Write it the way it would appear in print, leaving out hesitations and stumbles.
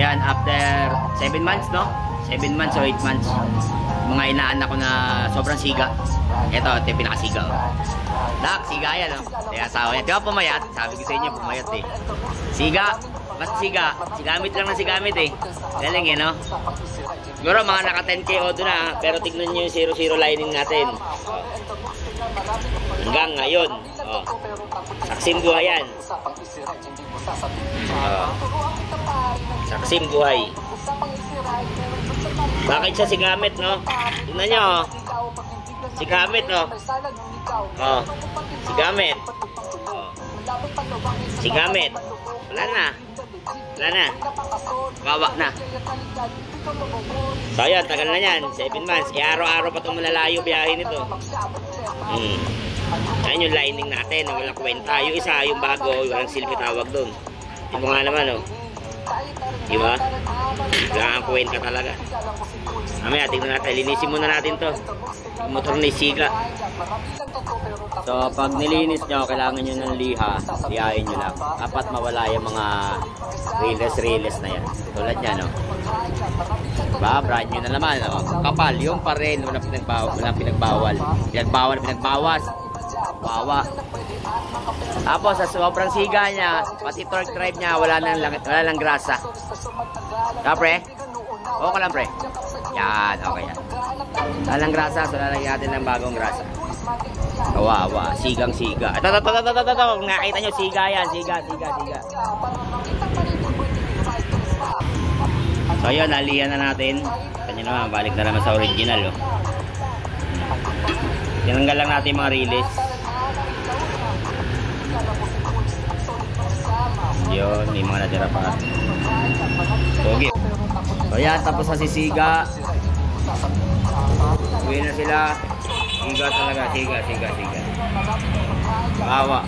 Ayan, after 7 months, no? 7 months o 8 months. Mga inaanak ko na sobrang siga. Ito yung pinakasiga. Dak, siga yan, no? Kaya asawa yan. Di ba pumayat? Sabi ko sa inyo, pumayat eh. Siga. Mas siga. Sigamit lang na sigamit eh. Galing eh, no? Siguro mga naka 10K odo na. Pero tignan nyo yung 0-0 lining natin. Hanggang ngayon. Oh. Saksim buhay yan. Saksim buhay. Bakit siya sigamit, no? Tignan nyo, oh. Sigamit, no? Oh. Sigamit. Oh. Sigamit. Wala na. Wala na. Kawa na. So, ayan, tagal na yan. 7 months. E, araw-araw pa itong malalayo biyahe nito. Ayan yung lining natin. Walang kwenta. Yung isa, yung bago, walang silbi tawag doon. Yung nga naman, oh. Diba? Wala ang kwenta talaga. Mamaya, tignan natin. Linisin muna natin to. Yung motor ni Siga. So, pag nilinis nyo, kailangan nyo ng liha. Lihain nyo lang. Dapat mawala yung mga riles na yan. Tulad yan, no? Diba? Brand nyo na naman, no? Kapal. Yung pa rin. Walang pinagbawal. Pinagbawas. Wawa. Tapos, sa sobrang siga niya, pati torque drive niya, wala nang grasa. Diba, pre? Okay lang, pre. Yan, okay yan. Walang grasa, so lalagyan natin ng bagong grasa. Kawawa, sigang-siga. Ito. Kung nakita nyo, siga yan. Siga. So, yun, nalihan na natin. Ito nyo naman, balik na naman sa original, oh. Tinanggal lang natin mga release. Yun, may mga natira pa. Pogi. So, yan, tapos sa sisiga. Uwi na sila. Siga talaga, siga. Bawa.